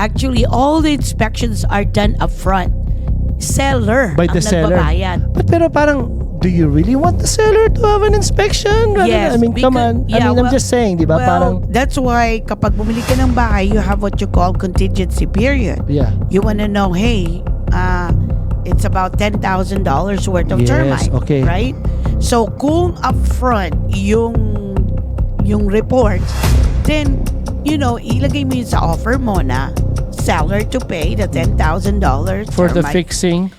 Actually, all the inspections are done upfront. Seller By the ang seller. nagbabayad. But pero parang, do you really want the seller to have an inspection? Yes, I mean, come on. because- yeah, I'm well- just saying, di ba? Well, Parang, that's why kapag bumili ka ng bahay, you have what you call contingency period. yeah. You want to know, hey, it's about $10,000 worth of Yes, termite, okay. right? So kung upfront yung report, then ilagay mo yun sa offer mo na seller to pay the $10,000 For the termite. fixing.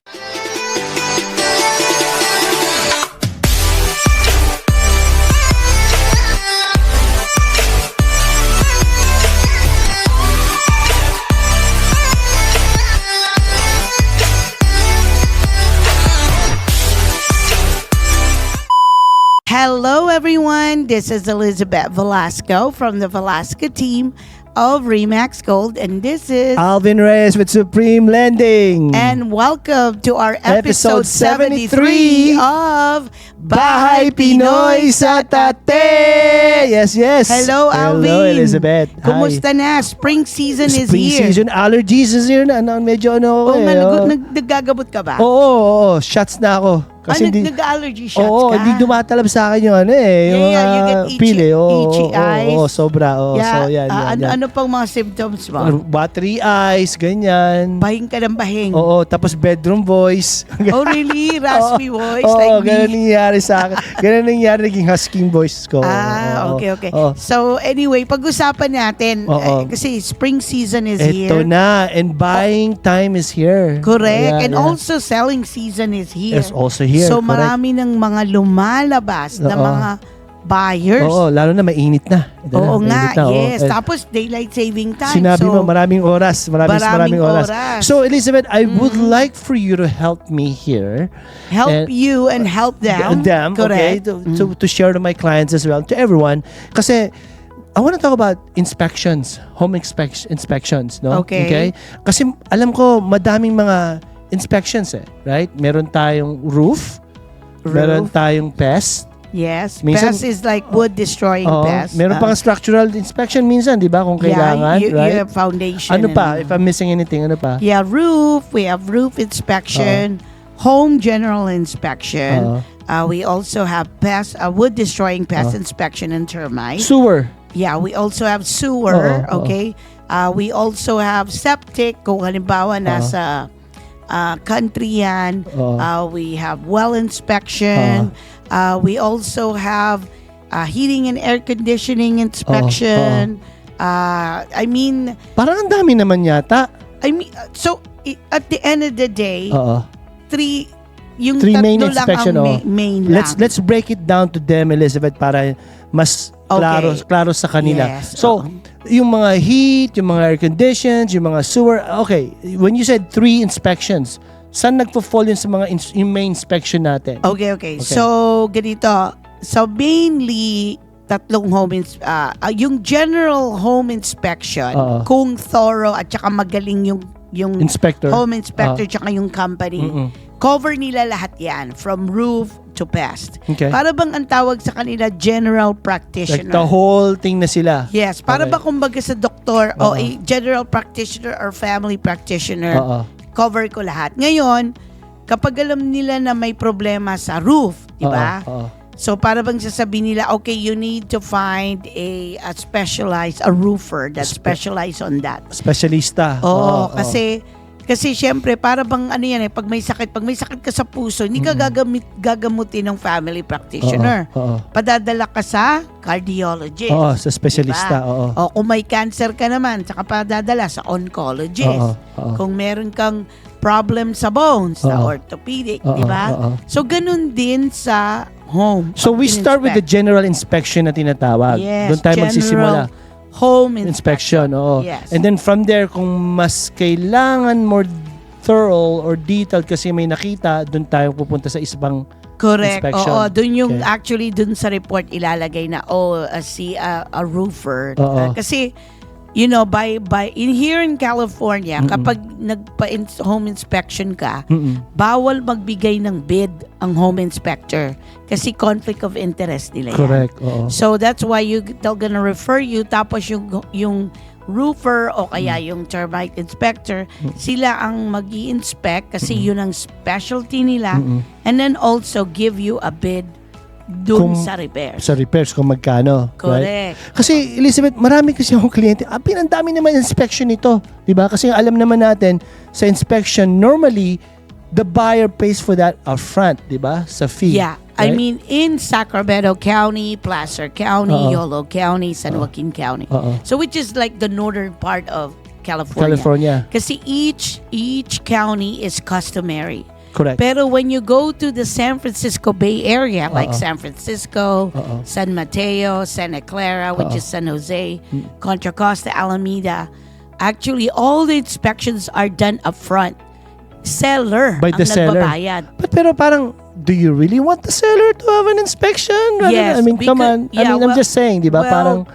Hello everyone, this is Elizabeth Velasco from the Velasco team of Remax Gold, and this is Alvin Reyes with Supreme Lending. and welcome to our episode Episode 73 of Bahay Pinoy sa Tate! Yes, yes. Hello, Alvin. Hello, Elizabeth. Hi. Kumusta na? Spring season is Spring here. season, allergies is here na. Medyo ano Oo eh. nga, oh. naggagamot ka ba? Oo, shots na ako. Kasi hindi, nag-allergy shots oo, ka? hindi dumatalab sa akin yung ano eh. Yung Yeah, you get itchy- pili. itchy eyes. Oo, sobra. Oo, Yeah, so yan, yan. ano pang mga symptoms mo? Battery eyes, ganyan. Bahing ka ng bahing. Oo, tapos bedroom voice. Oh really? Raspy voice? Oo, like ganun me? nangyari sa akin. Ganun nangyari, naging husking voice ko. Oo, Okay. oo. So anyway, pag-usapan natin, Oo. kasi spring season is Ito here. na, and buying time is here. Correct. Yeah, And yeah. also selling season is here. It's also here. So correct. marami ng mga lumalabas na Oo. mga buyers. Oo, lalo na mainit na. Ito Oo na, mainit nga, na, oo. yes. Eh, Tapos daylight saving time. Sinabi so, mo, maraming oras. Maraming oras. So, Elizabeth, I would like for you to help me here. help and- you and help them. Okay? Correct. To share to my clients as well, to everyone. Kasi, I want to talk about inspections, home inspections, no? Okay. Kasi alam ko, madaming mga inspections right? Meron tayong roof, meron tayong pest, Yes. Minsan- Pest is like wood destroying oo, pest. meron pang structural inspection minsan, di ba? Kung kailangan, you right? have foundation. Ano pa? and- If I'm missing anything, ano pa? Yeah, roof. We have roof inspection, home general inspection. We also have pest, wood destroying pest inspection and termite. Sewer. Yeah, we also have sewer. Oo. Okay. We also have septic. Kung halimbawa nasa country yan. Oo. We have well inspection. We also have heating and air conditioning inspection. I mean, Parang ang dami naman yata. so at the end of the day, Oo. yung Three main tatlo lang inspection, ang oh. main lang. Let's break it down to them, Elizabeth, para mas klaro sa kanila. Yes, So, yung mga heat, yung mga air conditions, yung mga sewer, okay, when you said 3 inspections, saan nagpo-fall yun sa mga yung main inspection natin? Okay. So, ganito. So, mainly, tatlong yung general home inspection, kung thorough at saka magaling yung Inspector. home inspector tsaka yung company, cover nila lahat yan, from roof to pest. Okay. Para bang ang tawag sa kanila, general Like practitioner. the whole thing na sila. Yes, para Okay. ba kumbaga sa doktor o a general practitioner or family practitioner, cover ko lahat. Ngayon, kapag alam nila na may problema sa roof, di ba? So para bang sasabihin nila, okay, you need to find a roofer that specialize on that. Specialista. Kasi syempre para bang ano yan pag may sakit ka sa puso, hindi ka gagamutin ng family practitioner. Padadala ka sa cardiologist. Sa specialista. Diba? O kung may cancer ka naman, saka padadala sa oncologist. Kung meron kang problem sa bones, sa orthopedic, di ba? So ganun din sa home. So we start with the general inspection na tinatawag. Yes, Doon tayo magsisimula. Home Inspection, oo. Yes. And then from there, kung mas kailangan more thorough or detailed kasi may nakita, doon tayo pupunta sa isang Correct. inspection. Oo, dun yung Okay. actually dun sa report ilalagay na a roofer. Kasi you know, by here in California, kapag home inspection ka, bawal magbigay ng bid ang home inspector kasi conflict of interest nila yan. Correct. Oo. So that's why they're gonna refer you, tapos yung roofer o kaya yung termite inspector, sila ang mag-i-inspect kasi yun ang specialty nila, and then also give you a bid dun sa repairs. Sa repairs kung magkano. Correct. Right? Kasi Elizabeth, marami kasi akong kliyente, ang dami naman inspection nito. Diba? Kasi alam naman natin, sa inspection, normally, the buyer pays for that upfront, diba? Sa fee. Yeah. Right? I mean, in Sacramento County, Placer County, Yolo County, San Joaquin County. So which is like the northern part of California. Kasi each county is customary. Correct. Pero when you go to the San Francisco Bay Area, like San Francisco, San Mateo, Santa Clara, which is San Jose, Contra Costa, Alameda, actually all the inspections are done up front. Seller By ang the seller. nagbabayad. Pero parang, do you really want the seller to have an inspection? Yes, I mean, come on. because- yeah, I'm just saying, di ba? well,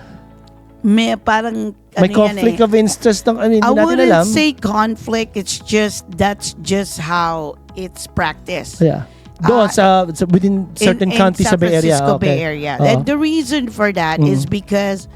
May conflict of interest ng, I hindi natin wouldn't alam. say conflict. It's just, that's just how it's practiced. Yeah. Doon sa within certain counties sa Bay Area. San Francisco Okay. Bay Area. Oo. And the reason for that is because,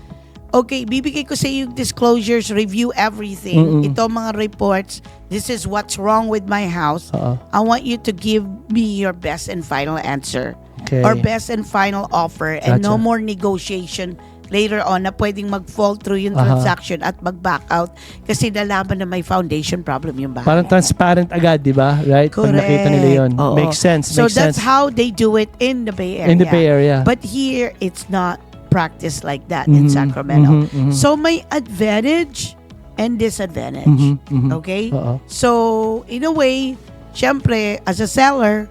okay, bibigay ko sa iyo yung disclosures, review everything. Ito mga reports, this is what's wrong with my house. I want you to give me your best and final answer. Okay. Or best and final offer, and no Gotcha. more negotiation later on na pwedeng mag-fall through yung transaction at mag-back out kasi nalaman na may foundation problem yung bahay. Parang transparent agad, di ba? Right? Pag nakita nila yun. Oo. Makes sense. So Makes that's sense. how they do it in the Bay Area. In the Bay Area. But here, it's not practiced like that in Sacramento. So may advantage and disadvantage. Okay? Oo. So, in a way, syempre, as a seller,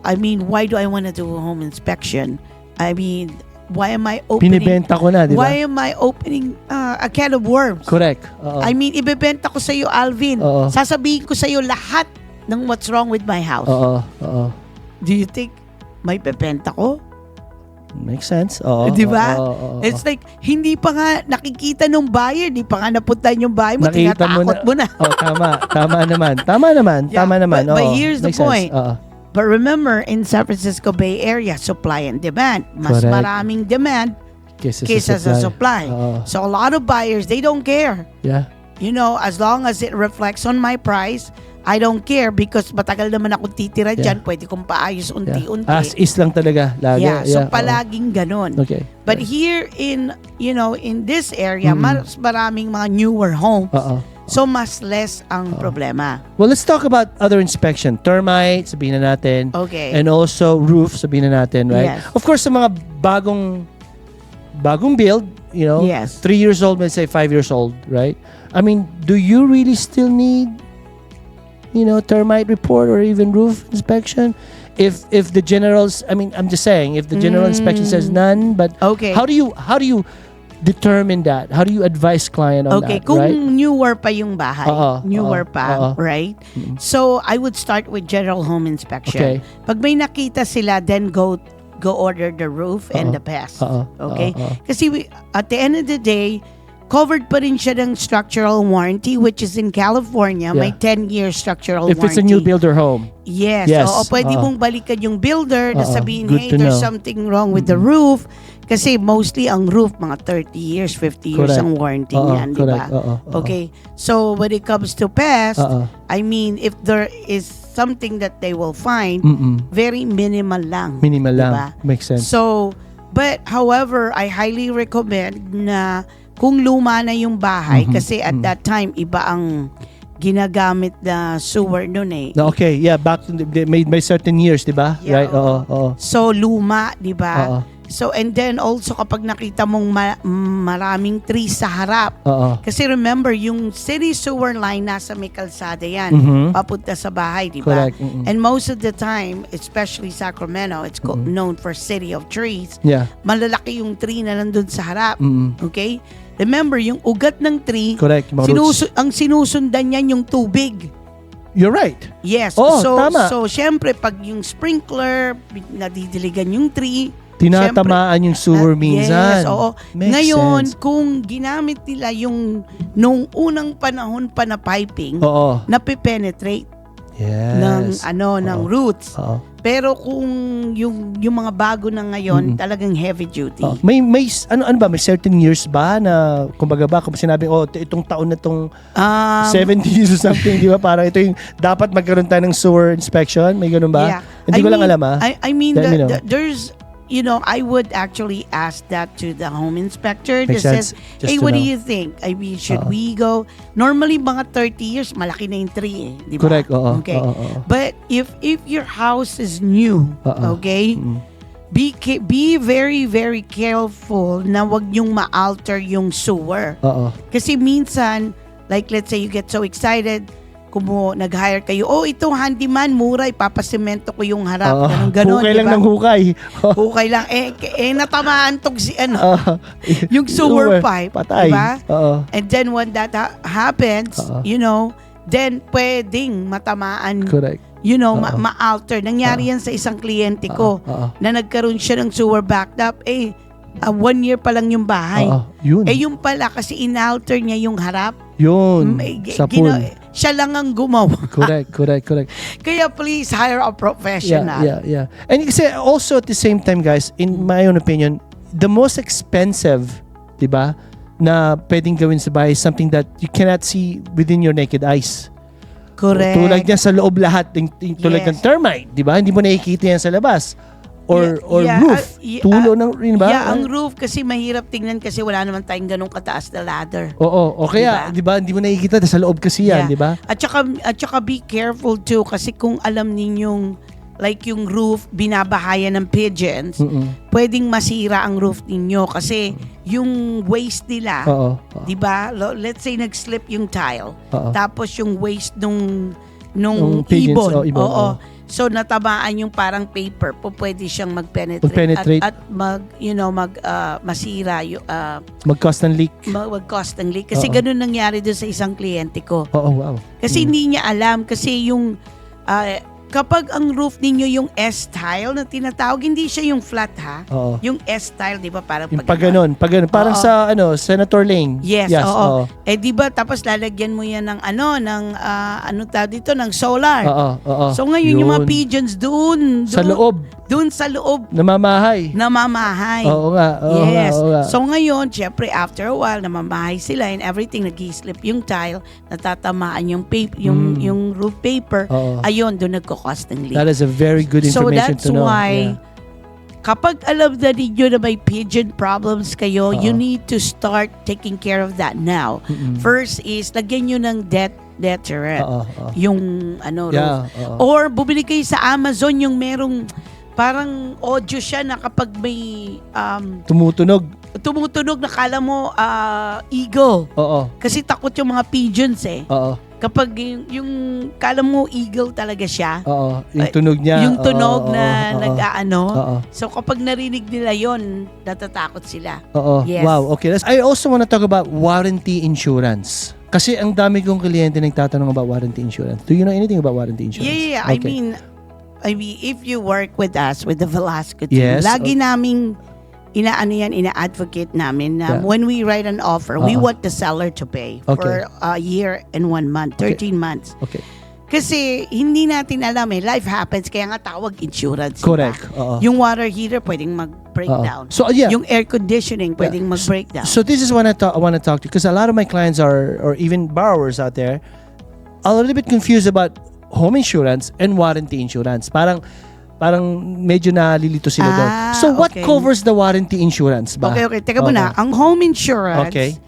I mean, why do I want to do a home inspection? I mean, why am I opening... Pinibenta ko na, di ba? Why am I opening a can of worms? Correct. Oo. I mean, ibebenta ko sa iyo, Alvin. Oo. Sasabihin ko sa iyo lahat ng what's wrong with my house. Oo. Oo. Do you think may bebenta ko? Makes sense. Oo. Di ba? Oo. It's like, hindi pa nga nakikita nung buyer, hindi pa nga napuntan yung buyer mo, Nakita tinatakot mo na. Oh, tama. Tama naman. Yeah, Tama naman. but Oo. here's the Makes sense. point. Oo. But remember, in San Francisco Bay Area, supply and demand. Mas Correct. maraming demand kaysa sa supply. Oo. So a lot of buyers, they don't care. Yeah. You know, as long as it reflects on my price, I don't care because matagal naman akong titira dyan. Pwede kong paayos unti-unti. As is lang talaga. Lagi. Yeah, so Oo. palaging ganun. Okay. But here in, you know, in this area, mas maraming mga newer homes. Oo. So mas less ang problema. Well, let's talk about other inspection. Termite, sabihin na natin. Okay. And also roof, sabihin na natin, right? Yes. Of course, sa mga bagong build, you know, Yes. 3 years old, let's say 5 years old, right? I mean, do you really still need, you know, termite report or even roof inspection? If the generals, I mean, I'm just saying, if the general inspection says none, but Okay. how do you determine that? How do you advise client on Okay, that, kung right? newer pa yung bahay, newer oo, pa, right? So, I would start with general home inspection. Okay. Pag may nakita sila, then go order the roof and the pest. Okay? Kasi at the end of the day, covered pa rin siya ng structural warranty, which is in California, may 10-year structural If warranty. it's a new builder home. Yes. Yes. Oo, pwede mong balikan yung builder na sabihin, Good hey, to there's know. something wrong with the roof. Kasi mostly ang roof, mga 30 years, 50 years Correct. ang warranty niyan, di ba? Correct. Okay. So, when it comes to pest, I mean, if there is something that they will find, very minimal lang. Minimal lang. Diba? Makes sense. So, but however, I highly recommend na kung luma na yung bahay, kasi at that time, iba ang ginagamit na sewer nun eh. Okay, yeah, back to by certain years, di ba? Yeah, Right? Oo. So, luma, di ba? Oo. So, and then also kapag nakita mong maraming trees sa harap, Oo. kasi remember, yung city sewer line nasa may kalsada yan, papunta sa bahay, di ba? Correct. And most of the time, especially Sacramento, it's known for city of trees. Yeah. Malalaki yung tree na nandun sa harap. Okay? Remember, yung ugat ng tree, Correct. Mga roots. ang sinusundan niyan yung tubig. You're right. Yes. Oh, so, tama. so, syempre, pag yung sprinkler, nadidiligan yung tree, Tinatamaan yung sewer minsan. Yes, oo. Makes Ngayon, sense. kung ginamit nila yung nung unang panahon pa na piping, Oo. napipenetrate. Yes. ng roots. Oo. Pero kung yung mga bago na ngayon, talagang heavy duty. May ano ba, may certain years ba na kumbaga ba kung sinabing itong taon na tong 70s or something, di ba? Parang ito yung dapat magkaroon tayo ng sewer inspection, may ganun ba? Yeah. Hindi ko lang alam I mean there's I would actually ask that to the home inspector that says, hey, what do you think? I mean, should we go? Normally, mga 30 years, malaki na yung tree di ba? Correct, oo. Okay. But if your house is new, okay, be very, very careful na wag niyong ma-alter yung sewer. Kasi minsan, like let's say you get so excited, nag-hire kayo, itong handyman, mura, ipapasemento ko yung harap. Ganon, hukay lang ng hukay. Hukay lang. Natamaan tong yung sewer pipe. Patay. Diba? And then when that happens, then pwedeng matamaan. Correct. Ma-alter. Nangyari yan sa isang kliyente ko na nagkaroon siya ng sewer backed up. 1 year pa lang yung bahay. Yun. Yung pala, kasi in-alter niya yung harap. Yun. Sa pool. Siya lang ang gumawa. Correct. Kaya please hire a professional. Yeah. And kasi also at the same time, guys, in my own opinion, the most expensive, di ba, na pwedeng gawin sa bahay is something that you cannot see within your naked eyes. Correct. Tulad niya sa loob lahat, tulad ng termite, di ba? Hindi mo nakikita yan sa labas. Or roof. Tulo ng rin ba? Yeah, ang roof kasi mahirap tingnan kasi wala naman tayong ganong kataas na ladder. Oo, kaya, di ba, hindi mo nakikita sa loob kasi yan, di ba? At saka be careful too kasi kung alam ninyong like yung roof binabahayan ng pigeons, pwedeng masira ang roof ninyo kasi yung waste nila, di ba? Let's say nag-slip yung tile, tapos yung waste nung pigeons, ibon. So natamaan yung parang paper, pwede siyang mag-penetrate at masira yung mag-cause ng leak. Mag-cause ng leak kasi ganun nangyari doon sa isang kliyente ko. Wow. Kasi hindi niya alam kasi yung kapag ang roof ninyo yung S-tile na tinatawag, hindi siya yung flat ha. Yung S-tile, di ba? Parang yung pag ganun. Parang sa Senator Lane. Yes, oo. Di ba? Tapos lalagyan mo yan ng ng solar. So ngayon yung mga pigeons doon sa loob. Doon sa loob. Namamahay. Oo nga. Yes. Oo nga. So ngayon, syempre after a while, namamahay sila and everything, nag-slip yung tile, natatamaan yung yung roof paper. Ayun, doon nagko-cause ng leak. That is a very good information to know. So that's why, kapag alam na ninyo na may pigeon problems kayo, you need to start taking care of that now. First is, lagyan nyo ng deterrent. Yung roof. Or bumili kayo sa Amazon yung merong parang audio siya na kapag may tumutunog na kala mo eagle. Kasi takot yung mga pigeons Kapag yung kala mo eagle talaga siya. Yung tunog niya. Yung tunog na nag-aano. So kapag narinig nila yon, natatakot sila. Yes. Wow, okay. I also want to talk about warranty insurance. Kasi ang dami kong kliyente nagtatanong about warranty insurance. Do you know anything about warranty insurance? Yeah. Okay. I mean, if you work with us, with the Velasco team, lagi naming ina-advocate namin na when we write an offer, we want the seller to pay for a year and 1 month, 13 months. Okay. Kasi hindi natin alam life happens, kaya nga tawag insurance. Correct. Yung water heater pwedeng mag-breakdown. So yung air conditioning pwedeng mag-breakdown. So this is what I want to talk to, because a lot of my clients or even borrowers out there are a little bit confused about home insurance and warranty insurance. Parang medyo nalilito sila doon. So what covers the warranty insurance ba? Okay. Teka muna. Ang home insurance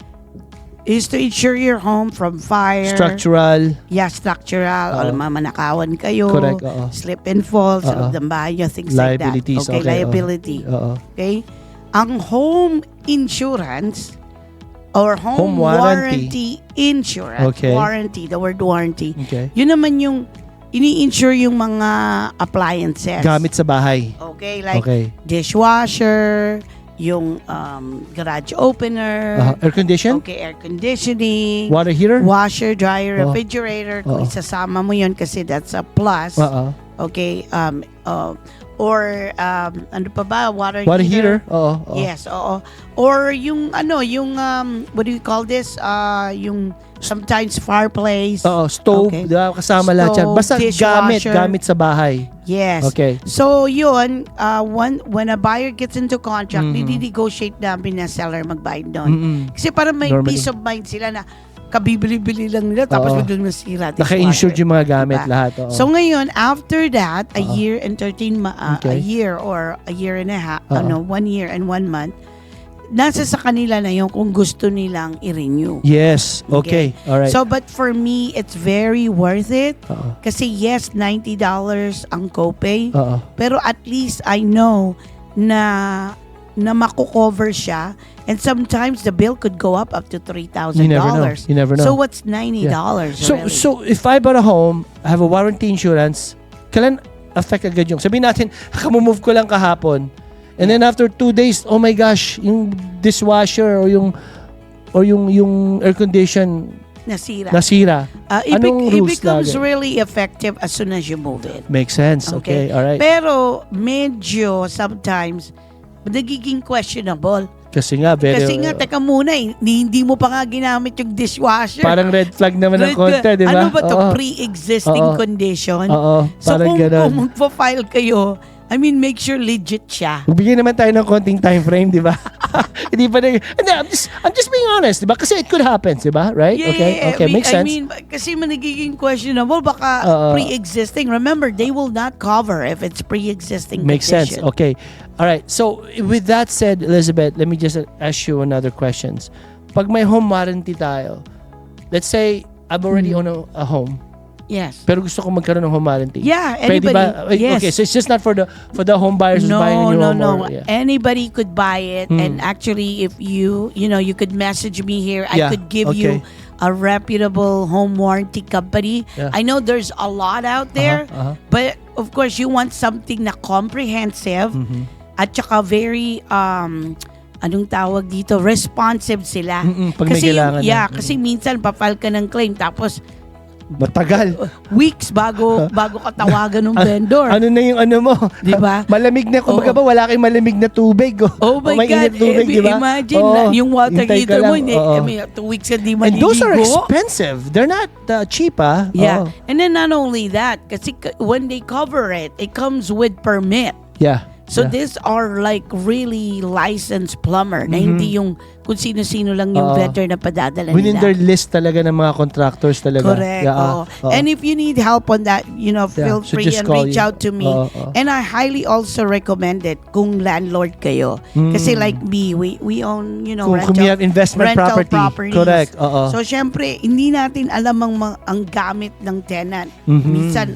is to insure your home from fire. Structural. Yeah, structural. Alam mo, manakawan kayo. Correct. Slip and fall sa loob ng bahay nyo, things liabilities, like that. Liability. Okay? Ang home insurance or home warranty insurance. Warranty, the word warranty. Yun naman yung ini-insure yung mga appliances. Gamit sa bahay. Okay, like dishwasher, yung garage opener. Air condition? Okay, air conditioning. Water heater? Washer, dryer, refrigerator. Kung isasama mo yun kasi that's a plus. Okay, or ano pa ba? Water heater. Oo. Yes, oo. Or yung what do you call this? Yung sometimes fireplace. Stove, Okay. di ba? Kasama lahat yan. Stove, Basta dishwasher. gamit sa bahay. Yes. Okay. So yun, when a buyer gets into contract, di-negotiate namin na seller magbayad doon. Kasi parang may Normally. peace of mind sila na kabibili-bili lang nila tapos biglang nasira. Naka-insured yung mga gamit Diba? lahat. Oo. So ngayon, after that, a year and 13 a Okay. year or a year and a half, 1 year and 1 month, nasa sa kanila na yung kung gusto nilang i-renew. Yes. Okay. Alright. So but for me, it's very worth it. Oo. Kasi yes, $90 ang copay. Oo. Pero at least I know na mako-cover siya. And sometimes the bill could go up to $3,000. You never know. You never know. So what's $90 really? So if I bought a home, I have a warranty insurance, kailan affect agad yung, sabihin natin, kamumove ko lang kahapon, and then after 2 days, oh my gosh, yung dishwasher or yung air condition nasira. Anong It rules becomes lagi? really effective as soon as you move in. Makes sense. Okay. Alright. Pero medyo sometimes nagiging questionable. Kasi nga, Teka muna, hindi mo pa nga ginamit yung dishwasher. parang red flag naman ng konti, di ba? Ano ba to? Oo. Pre-existing Oo. condition? Oo, So parang kung ganun. magpa-file kayo, I mean, make sure legit siya. Magbigay naman tayo ng konting time frame, di ba? Hindi pa na, hindi, I'm just being honest, di ba? Kasi it could happen, di ba? Right? Okay, makes sense. I mean, kasi managiging questionable, baka pre-existing. Remember, they will not cover if it's pre-existing Makes sense. condition. Okay. All right. So, with that said, Elizabeth, let me just ask you another questions. Pag may home warranty tayo, let's say, I've already owned a home, Yes. pero gusto ko magkaroon ng home warranty. Yeah, Pwede anybody. ba? Yes. Okay, so it's just not for the home buyers who's buying a new home. No. Or, yeah. Anybody could buy it. And actually, if you could message me here. I Yeah, could give okay. you a reputable home warranty company. Yeah. I know there's a lot out there, but of course, you want something na comprehensive at saka very anong tawag dito, responsive sila. Pag may kailangan na. kasi minsan pa-file ka ng claim tapos Matagal. weeks bago ka tawagan ng vendor. Ano na yung ano mo? Di ba? Malamig na, kumbaga ba, wala kayong malamig na tubig. Oh my may God. init tubig, di ba? Imagine na yung water hintay ka heater mo, lang. hindi, Oo. I mean, 2 weeks ka di And those are maliligo. expensive. They're not cheap, ah. Yeah. Oo. And then not only that, kasi when they cover it, it comes with permit. Yeah. So Yeah. these are like really licensed plumber na hindi yung kung sino-sino lang yung Oo. vendor na padadala Within nila. their list talaga ng mga contractors talaga. Correct. Yeah, oo. And if you need help on that, feel so free just and call reach you. out to me. Oo. And I highly also recommend it kung landlord kayo. Kasi like me, we own, Kung you have investment rental property. properties. Correct. Oo. So syempre, hindi natin alam ang gamit ng tenant. Minsan,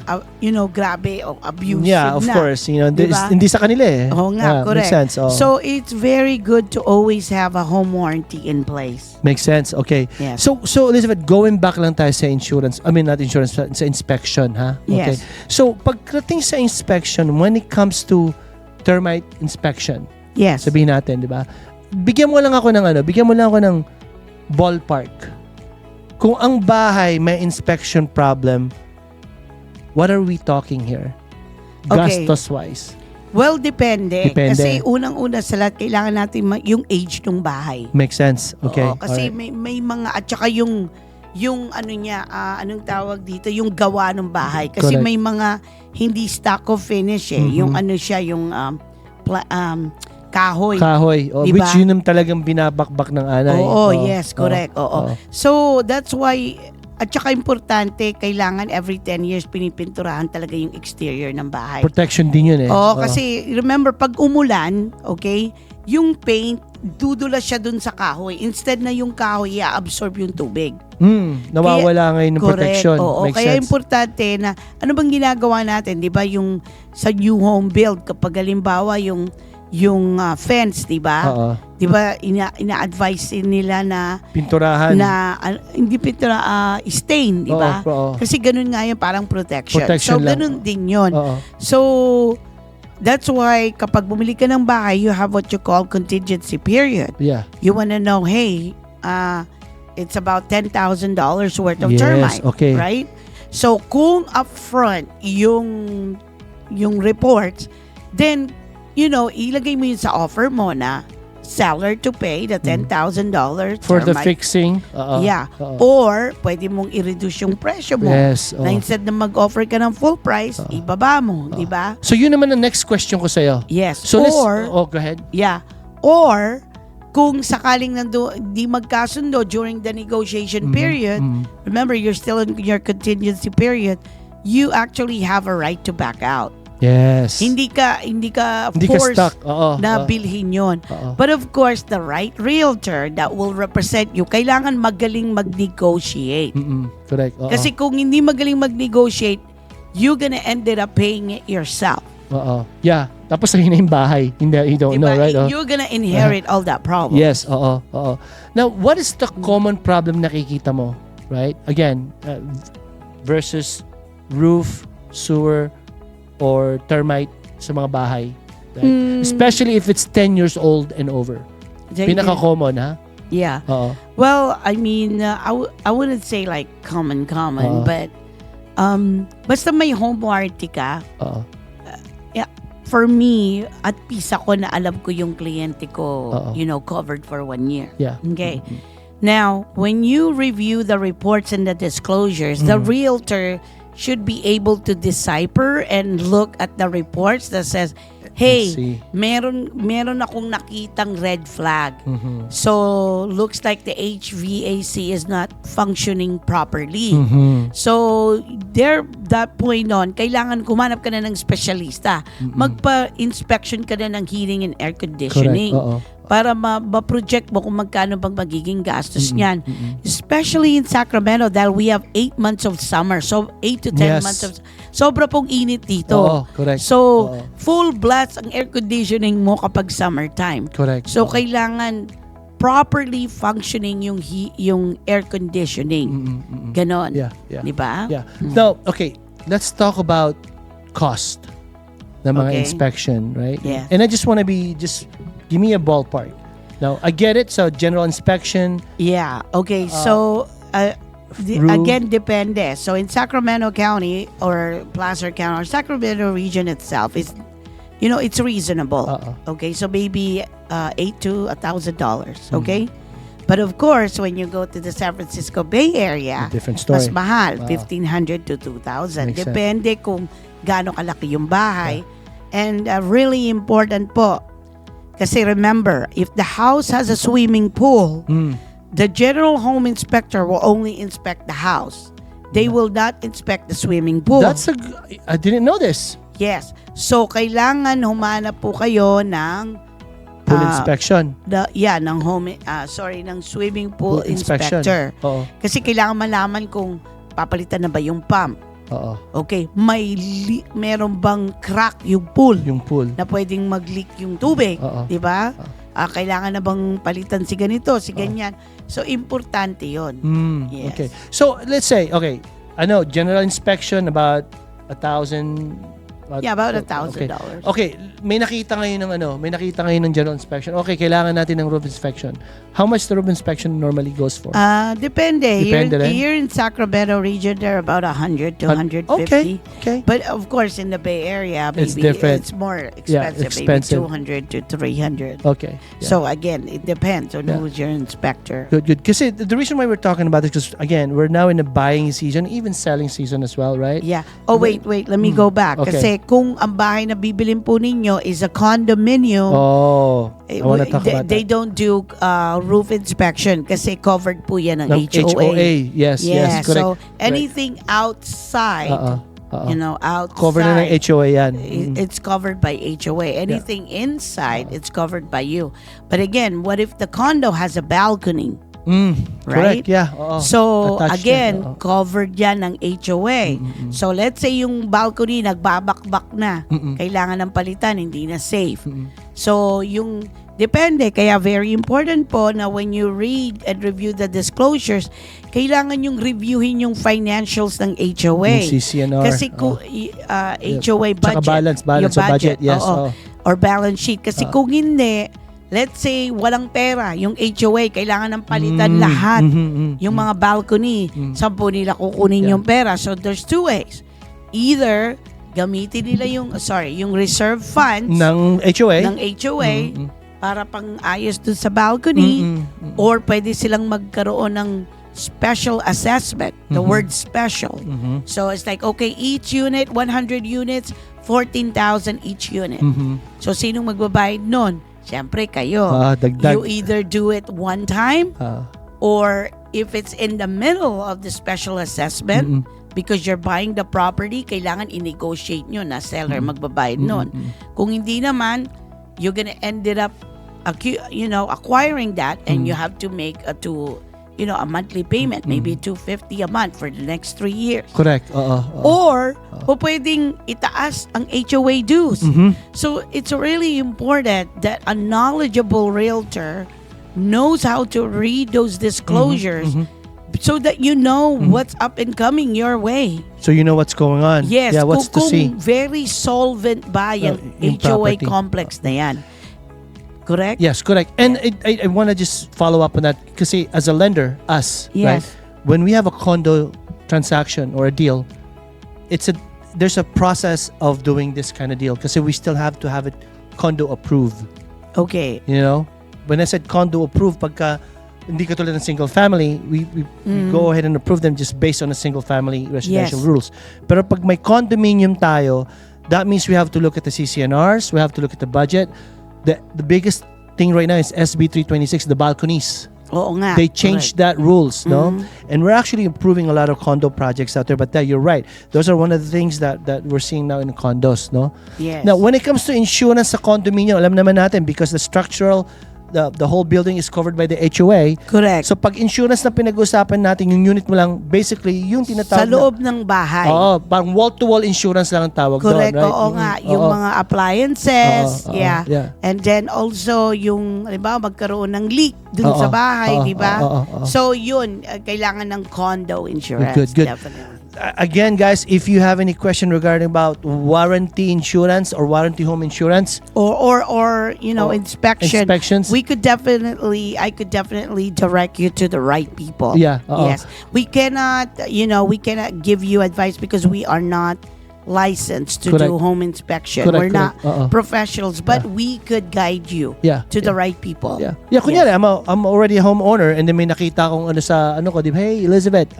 grabe o abusive Yeah, of na. course. Diba? Hindi sa kanila eh. Oo nga, Yeah, correct. Makes sense. Oo. So it's very good to always have a home warranty in place. Makes sense. Okay. Yes. So Elizabeth, going back lang tayo sa insurance. I mean, not insurance, sa inspection, ha? Okay. Yes. So, pagdating sa inspection, when it comes to termite inspection, Yes. sabihin natin, di ba? Bigyan mo lang ako ng ballpark. Kung ang bahay may inspection problem, what are we talking here? Okay. Gastos-wise. Well, depende. Depende. Kasi unang-una sa lahat, kailangan natin yung age ng bahay. Makes sense. Okay. Oo, kasi Alright. may mga, at saka yung ano niya, anong tawag dito, yung gawa ng bahay. Kasi Correct. may mga hindi stock of finish eh. Yung ano siya, yung kahoy. Kahoy. Oh, Diba? Which yun ang talagang binabakbak ng anay. Oo, yes, correct. Oo. Oo. So, that's why, at saka importante, kailangan every 10 years pinipinturahan talaga yung exterior ng bahay. Protection din yun eh. Oo, kasi remember, pag umulan, okay, yung paint, dudula siya dun sa kahoy. Instead na yung kahoy, i-absorb yung tubig. Nawawala ngayon ng protection. Oo, Makes kaya sense. importante na, ano bang ginagawa natin, di ba, yung sa new home build, kapag halimbawa yung fence, di ba? Oo. Di ba, ina-advise nila na Pinturahan. hindi pintura, stain, di ba? Oo. Kasi ganun nga yun, parang protection. Protection So, lang. ganun din yun. Oo. So, that's why kapag bumili ka ng bahay, you have what you call contingency period. Yeah. You wanna know, hey, it's about $10,000 worth of Yes, termite, okay. right? So, kung upfront yung reports, then, ilagay mo yun sa offer mo na seller to pay the $10,000 For the termite. fixing. Yeah. Or, pwede mong i-reduce yung presyo mo. Yes. Na instead na mag-offer ka ng full price, ibaba mo, di ba? So yun naman ang next question ko sa'yo. Yes. So Or, go ahead. yeah. Or, kung sakaling di magkasundo during the negotiation period, remember, you're still in your contingency period, you actually have a right to back out. Yes. Hindi ka forced stuck. na bilhin yun. But of course, the right realtor that will represent you, kailangan magaling mag-negotiate. Correct. Kasi kung hindi magaling mag-negotiate, you're gonna end up paying it yourself. Yeah. Tapos sahin na yung bahay. You don't know, right? You're gonna inherit all that problem. Yes. Now, what is the common problem nakikita mo? Right? Again, versus roof, sewer, or termite sa mga bahay. Right? Especially if it's 10 years old and over. Pinaka-common, ha? Yeah. Well, I mean, I wouldn't say like common, but basta may home warranty ka, for me, at peace ako na alam ko yung kliyente ko, covered for 1 year. Yeah. Okay. Now, when you review the reports and the disclosures, the realtor should be able to decipher and look at the reports that says, hey, meron akong nakitang red flag. So, looks like the HVAC is not functioning properly. So, that point on, kailangan kumanap ka na ng specialista. Magpa-inspection ka na ng heating and air conditioning. Para ma-project mo kung magkano bang magiging gastos niyan. Especially in Sacramento dahil we have 8 months of summer. So, 8 to 10 months of... Sobra pong init dito. Correct. So, full blast ang air conditioning mo kapag summertime. Correct. So, kailangan properly functioning yung air conditioning. Ganon. Yeah. Di ba? Yeah. Now, okay, let's talk about cost ng mga inspection, right? Yeah. And I just want to give me a ballpark. Now, I get it. So, general inspection. Yeah. Okay. So, again, depende. So, in Sacramento County or Placer County or Sacramento region itself, it's reasonable. Okay. So, maybe $800 to $1,000. Okay. But of course, when you go to the San Francisco Bay Area, different story. Mas mahal, $1,500 to $2,000. Depende kung gaano kalaki yung bahay. And really important po, kasi remember, if the house has a swimming pool, the general home inspector will only inspect the house. They will not inspect the swimming pool. I didn't know this. Yes. So, kailangan humanap po kayo ng pool inspection. Ng swimming pool inspector. Kasi kailangan malaman kung papalitan na ba yung pump. Okay, meron bang crack yung pool? Na pwedeng mag-leak yung tubig, di ba? Kailangan na bang palitan si ganito, si ganyan. So, importante yun. Yes. Okay. So, let's say, I know, general inspection, about $1,000. About $1,000. Okay, may nakita ngayon ng general inspection. Okay, kailangan natin ng roof inspection. How much the roof inspection normally goes for? Depende. Here in Sacramento region, they're about $100 to $150. Okay. But of course, in the Bay Area, maybe it's different. It's more expensive. Maybe $200 to $300. Okay. Yeah. So again, it depends on who's your inspector. Good. Kasi the reason why we're talking about this, because again, we're now in the buying season, even selling season as well, right? Yeah. Oh, wait. Let me go back. Okay. Kasi kung ang bahay na bibilin po ninyo is a condominium, I want to talk about they don't do roof inspection kasi covered po yan ng HOA. Yes, correct. So anything outside, outside, covered na ng HOA yan. It's covered by HOA. Anything inside, it's covered by you. But again, what if the condo has a balcony? Right? Correct, yeah. So, attached again, covered yan ng HOA. So, let's say yung balcony nagbabakbak na. Kailangan ng palitan, hindi na safe. So, depende. Kaya very important po na when you read and review the disclosures, kailangan yung reviewin yung financials ng HOA. Yung CCNR. Kasi HOA budget. Tsaka balance of budget. Yes. Or balance sheet. Kasi kung hindi, let's say, walang pera. Yung HOA, kailangan ng palitan lahat. Yung mga balcony, saan po nila kukunin yung pera? So, there's two ways. Either, gamitin nila yung reserve funds ng HOA. para pang ayos dun sa balcony, or pwede silang magkaroon ng special assessment, the word special. So it's like, okay, each unit, 100 units, 14,000 each unit. So sinong magbabayad nun? Siyempre kayo. Dagdag. You either do it one time, or if it's in the middle of the special assessment, because you're buying the property, kailangan i-negotiate nyo na seller magbabayad nun. Kung hindi naman, you're gonna end it up acquiring that, and you have to make a monthly payment, maybe $250 a month for the next 3 years. Correct. Or pwedeng itaas ang HOA dues. So it's really important that a knowledgeable realtor knows how to read those disclosures so that you know what's up and coming your way. So you know what's going on. Yes, Yeah, what's to see. very solvent ba yung yung HOA property. complex na yan. Correct? Yes, correct. And I want to just follow up on that kasi as a lender, us, right? Yes. When we have a condo transaction or a deal, there's a process of doing this kind of deal kasi we still have to have it condo approved. Okay. You know? When I said condo approved, pagka hindi katulad ng single family, we go ahead and approve them just based on a single family residential rules. Pero pag may condominium tayo, that means we have to look at the CCNRs, we have to look at the budget. The biggest thing right now is SB 326, the balconies. Oo nga. They changed that rules, no? And we're actually improving a lot of condo projects out there. But you're right. Those are one of the things that we're seeing now in condos, no? Yes. Now, when it comes to insurance sa condominium, alam naman natin because the whole building is covered by the HOA. Correct. So pag insurance na pinag-usapan natin, yung unit mo lang, basically yung tinatawag sa loob ng bahay. Oo, parang wall-to-wall insurance lang ang tawag Correct, doon, right? oo nga. Yung mga appliances, yeah. And then also, yung, halimbawa, magkaroon ng leak dun sa bahay, di ba? So, yun, kailangan ng condo insurance. Good. Definitely. Again, guys, if you have any question regarding about warranty insurance or warranty home insurance or inspections, I could definitely direct you to the right people. Yeah. Yes. We cannot give you advice because we are not licensed to do home inspection. We're not professionals, but we could guide you to the right people. Yeah. Kunyari, I'm already a homeowner and then may nakita akong di ba, hey, Elizabeth,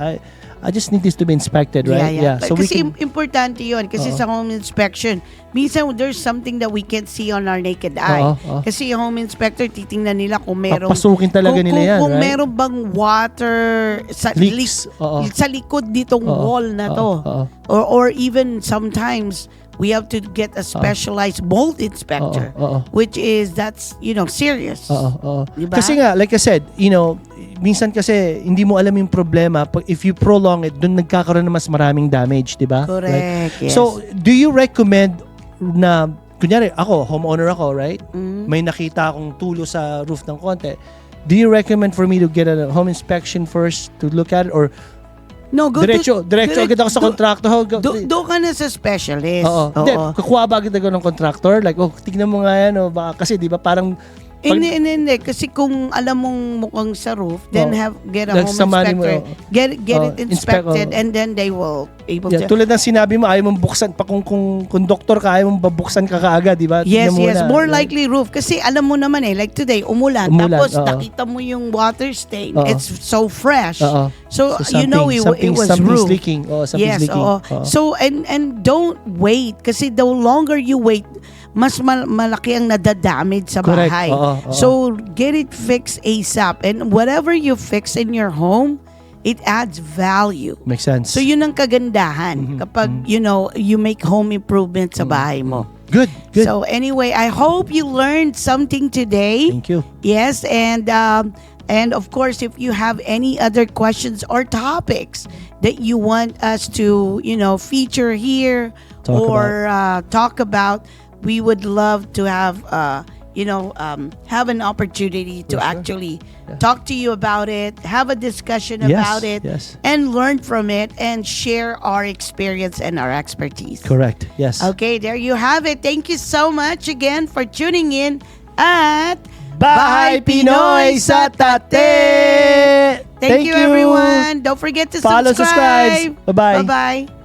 I just need this to be inspected, right? Yeah. So kasi importante yun. Kasi sa home inspection, minsan there's something that we can't see on our naked eye. Kasi yung home inspector, titingnan nila kung merong... Papasukin talaga nila yan, kung right? meron bang water sa leaks. Sa likod ditong wall na to. Or even sometimes, we have to get a specialized mold inspector, which is, that's, serious. Diba? Kasi nga, like I said, minsan kasi hindi mo alam yung problema. If you prolong it, doon nagkakaroon na mas maraming damage, di ba? Correct, right? yes. So, do you recommend na, kunyari, homeowner ako, right? May nakita akong tulo sa roof ng konti. Do you recommend for me to get a home inspection first to look at it? Or no, diretso agad ako sa contractor. Doon ka na sa specialist. Hindi, kukuha ba agad ako ng contractor? Like, tignan mo nga yan. Baka, kasi di ba parang Hindi. Kasi kung alam mong mukhang sa roof, then get a home inspector. Get it inspected, and then they will able to... Tulad ng sinabi mo, ayaw mong buksan, kung doktor ka, ayaw mong babuksan ka kaagad, di ba? Yes. More likely roof. Kasi alam mo naman like today, umulan. Tapos nakita mo yung water stain. It's so fresh. So it was something's roof. leaking. Something's leaking. So, and don't wait. Kasi the longer you wait, mas malaki ang nadadamage sa bahay. So, get it fixed ASAP. And whatever you fix in your home, it adds value. Makes sense. So, yun ang kagandahan kapag, you make home improvements sa bahay mo. Good. So, anyway, I hope you learned something today. Thank you. Yes, and of course, if you have any other questions or topics that you want us to, feature here talk about, we would love to have have an opportunity to actually talk to you about it, have a discussion about it, and learn from it, and share our experience and our expertise. Correct. Yes. Okay, there you have it. Thank you so much again for tuning in at Bahay Pinoy sa Tate! Thank you, everyone. Don't forget to follow, subscribe. Bye-bye. Bye-bye.